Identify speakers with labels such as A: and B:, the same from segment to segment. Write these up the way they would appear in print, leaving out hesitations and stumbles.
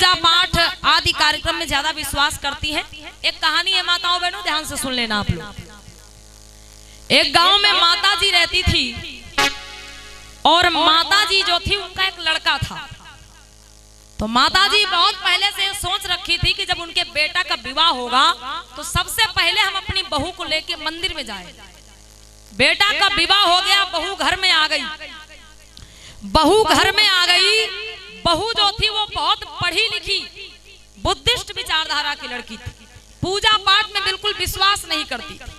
A: पूजा पाठ आदि कार्यक्रम में ज्यादा विश्वास करती हैं। एक कहानी है माताओं बहनों, ध्यान से सुन लेना आप लोग। एक गांव में माता जी रहती थी और माता जी जो थी उनका एक लड़का था। तो माता जी बहुत पहले से सोच रखी थी कि जब उनके बेटा का विवाह होगा तो सबसे पहले हम अपनी बहू को लेके मंदिर में जाएं। बेटा का विवाह हो गया, बहू घर में आ गई। बहू घर में आ गई, बहू जो थी वो बहुत पढ़ी लिखी बुद्धिस्ट विचारधारा की लड़की थी। पूजा पाठ में बिल्कुल विश्वास नहीं करती थी।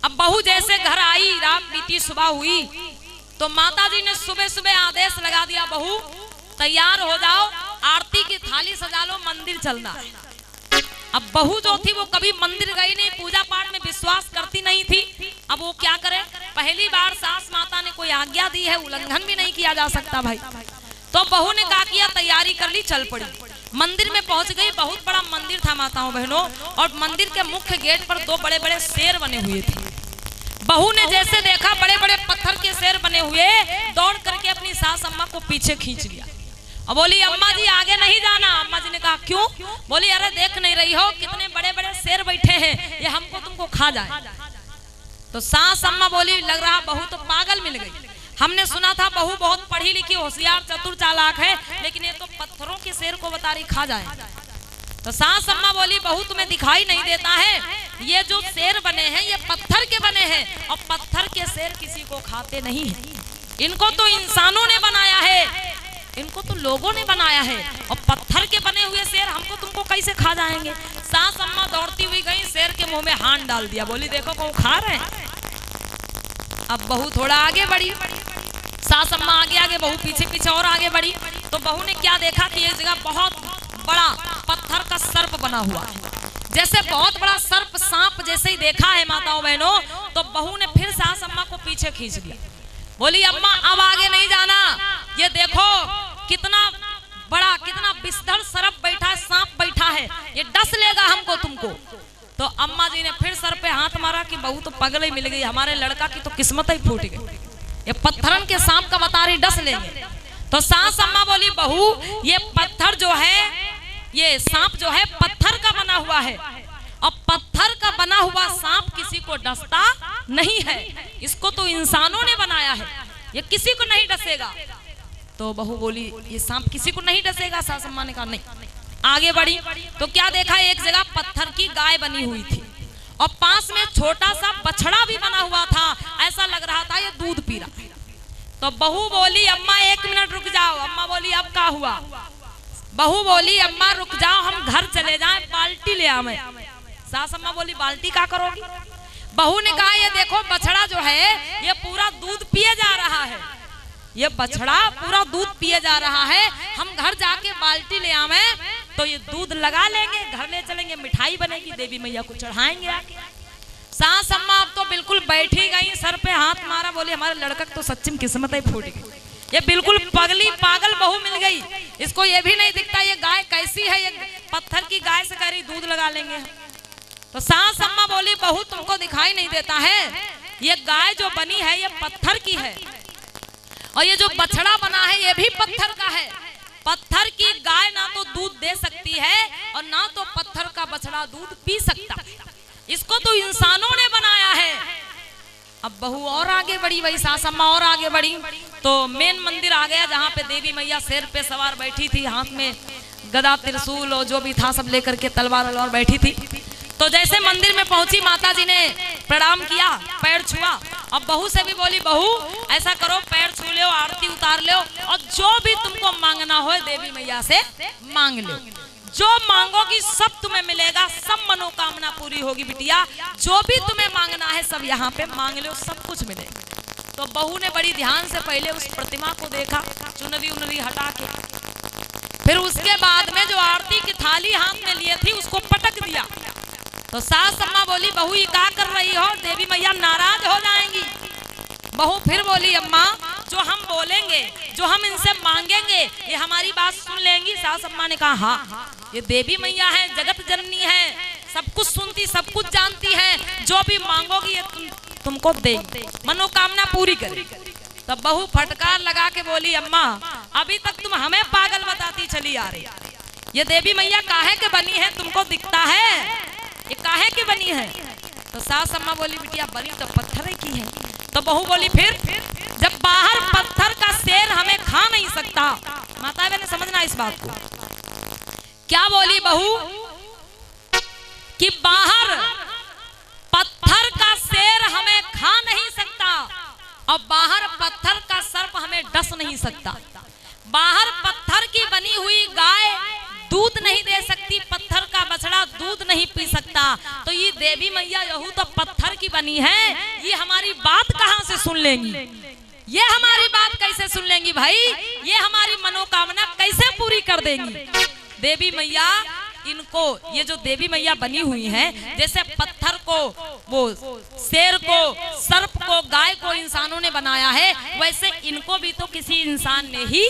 A: अब बहू जैसे घर आई, रात बीती, सुबह हुई, तो माता जी ने सुबह सुबह आदेश लगा दिया, बहू तैयार हो जाओ, आरती की थाली सजा लो, मंदिर चलना है। अब बहू जो थी वो कभी मंदिर गई नहीं, पूजा पाठ में विश्वास करती नहीं थी। अब वो क्या करे, पहली बार सास माता ने कोई आज्ञा दी है, उल्लंघन भी नहीं किया जा सकता भाई। तो बहू ने क्या किया, तैयारी कर ली, चल पड़ी। मंदिर में पहुंच गई। बहुत बड़ा मंदिर था माताओं बहनों, और मंदिर के मुख्य गेट पर दो बड़े बड़े शेर बने हुए थे। बहू ने जैसे देखा बड़े बड़े पत्थर के शेर बने हुए, दौड़ करके अपनी सास अम्मा को पीछे खींच लिया और बोली, अम्मा जी आगे नहीं जाना। अम्मा जी ने कहा क्यों? बोली, अरे देख नहीं रही हो कितने बड़े बड़े शेर बैठे हैं, ये हमको तुमको खा जाए। तो सास अम्मा बोली, लग रहा बहू तो पागल मिल गई। हमने सुना था बहू बहुत पढ़ी लिखी, होशियार, चतुर, चालाक है, लेकिन ये तो पत्थरों के शेर को बता रही खा जाए। तो सास अम्मा बोली, बहू तुम्हें दिखाई नहीं देता है, ये जो शेर बने हैं ये पत्थर के बने हैं, और पत्थर के शेर किसी को खाते नहीं है। इनको तो इंसानों ने बनाया है, इनको तो लोगों ने बनाया है, और पत्थर के बने हुए शेर हमको तुमको कैसे खा जाएंगे। सास अम्मा दौड़ती हुई गई, शेर के मुंह में हाथ डाल दिया, बोली देखो को खा रहे हैं। अब बहू थोड़ा आगे बढ़ी, सास अम्मा आगे आगे, बहू पीछे पीछे और आगे बढ़ी। तो बहू ने क्या देखा कि एक जगह बहुत बड़ा पत्थर का सर्प बना हुआ है। जैसे बहुत बड़ा सर्प, सांप जैसे ही देखा है माताओं बहनों, तो बहू ने फिर सास अम्मा को पीछे खींच लिया। बोली, अम्मा अब आगे नहीं जाना, ये देखो कितना बड़ा, कितना विषधर सर्प बैठा है, सांप बैठा है, ये डस लेगा हमको तुमको। तो अम्मा जी ने फिर सर पे हाथ मारा कि बहू तो पगल ही मिल गई, हमारे लड़का की तो किस्मत ही फूट गई, ये पत्थरन के सांप का बता रही डस लेंगे। तो सास अम्मा बोली, बहू ये पत्थर जो है, ये सांप जो है पत्थर का बना हुआ है, और पत्थर का बना हुआ सांप किसी को डसता नहीं है, इसको तो इंसानों ने बनाया है, ये किसी को नहीं डसेगा। तो बहू बोली, ये सांप किसी को नहीं डसेगा। सास अम्मा ने कहा नहीं। आगे बढ़ी तो क्या देखा, एक जगह पत्थर की गाय बनी हुई थी, और पास में छोटा सा बछड़ा भी बना हुआ था, ऐसा लग रहा था ये दूध पी रहा है। तो बहू बोली, अम्मा 1 मिनट रुक जाओ। अम्मा बोली, अब क्या हुआ? बहू बोली, अम्मा रुक जाओ, हम घर चले जाएं, बाल्टी ले आवे। सास अम्मा बोली, बाल्टी क्या करोगी? बहू ने कहा, ये देखो बछड़ा जो है ये पूरा दूध पिए जा रहा है, ये बछड़ा पूरा दूध पिए जा रहा है, हम घर जाके बाल्टी ले आवे तो ये दूध लगा लेंगे, घर ले चलेंगे, मिठाई बनेगी, देवी मैया को चढ़ाएंगे आके। सास अम्मा अब तो बिल्कुल बैठी गई, सर पे हाथ मारा, बोली हमारे लड़का तो सच्ची में किस्मत ही फूट गई, ये बिल्कुल पगली पागल बहू मिल गई, इसको ये भी नहीं दिखता ये गाय कैसी है, ये पत्थर की गाय से कह रही दूध लगा लेंगे। तो सास अम्मा बोली, बहू तुमको दिखाई नहीं देता है, ये गाय जो बनी है ये पत्थर की है, और ये जो बछड़ा बना है ये भी पत्थर का है। पत्थर की गाय ना तो दूध दे सकती है और ना तो पत्थर का बछड़ा दूध पी सकता, इसको तो इंसानों ने बनाया है। अब बहू और आगे बढ़ी, वही सास अम्मा और आगे बढ़ी, तो मेन मंदिर आ गया जहाँ पे देवी मैया शेर पे सवार बैठी थी, हाथ में गदा त्रिशूल और जो भी था सब लेकर के, तलवार वलवार बैठी थी। तो जैसे मंदिर में पहुंची, माता जी ने प्रणाम किया, पैर छुआ, अब बहू से भी बोली, बहू ऐसा करो पैर छू लो, आरती उतार लो, और जो भी तुमको मांगना हो देवी मैया से मांग लो, जो मांगोगी सब तुम्हें मिलेगा, सब मनोकामना पूरी होगी बिटिया, जो भी तुम्हें मांगना है सब यहाँ पे मांग लो, सब कुछ मिलेगा। तो बहू ने बड़ी ध्यान से पहले उस प्रतिमा को देखा, चुनरी उनरी हटा के, फिर उसके बाद में जो आरती की थाली हाथ में लिए थी उसको पटक दिया। तो सास अम्मा बोली, बहू ये क्या कर रही हो, देवी मैया नाराज हो जाएंगी। बहू फिर बोली, अम्मा जो हम बोलेंगे, जो हम इनसे मांगेंगे, ये हमारी बात सुन लेंगी। सास अम्मा ने कहा, हाँ ये देवी मैया है, जगत जननी है, सब कुछ सुनती, सब कुछ जानती है, जो भी मांगोगी ये तुमको देगी, मनोकामना पूरी करेगी। तब बहू फटकार लगा के बोली, अम्मा अभी तक तुम हमें पागल बताती चली आ रही, ये देवी मैया काहे के बनी है, तुमको दिखता है ये काहे की बनी है? तो सास अम्मा बोली बिटिया बनी तो पत्थर की है। तो बहू बोली फिर जब बाहर पत्थर का शेर हमें खा नहीं सकता, माता बहन समझना इस बात को। क्या बोली बहू कि बाहर पत्थर का शेर हमें खा नहीं सकता और बाहर पत्थर का सर्प हमें डस नहीं सकता। बाहर पत्थर की बनी हुई गाय दूध नहीं दे सकती, पत्थर का बछड़ा दूध नहीं पी सकता, तो ये देवी मैया यहू तो पत्थर की बनी है, ये हमारी बात कहां से सुन लेंगी? ये हमारी बात कैसे सुन लेंगी भाई? ये हमारी मनोकामना कैसे पूरी कर देंगी? देवी मैया इनको, ये जो देवी मैया बनी हुई हैं, जैसे पत्थर को, वो शेर को, सर्प को, गाय को इंसानों ने बनाया है, वैसे इनको भी तो किसी इंसान ने ही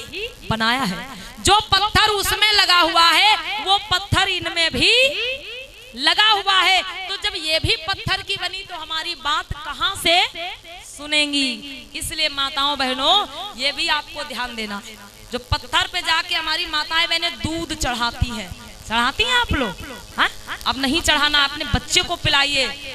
A: बनाया है। जो पत्थर उसमें लगा हुआ है वो पत्थर इनमें भी लगा हुआ है। तो जब ये भी पत्थर की बनी तो हमारी बात कहां से सुनेंगी? इसलिए माताओं बहनों ये भी आपको ध्यान देना, जो पत्थर पे जाके हमारी माताएं बहनें दूध चढ़ाती हैं, चढ़ाती हैं आप लोग? हाँ, अब नहीं चढ़ाना, अपने बच्चे को पिलाइए,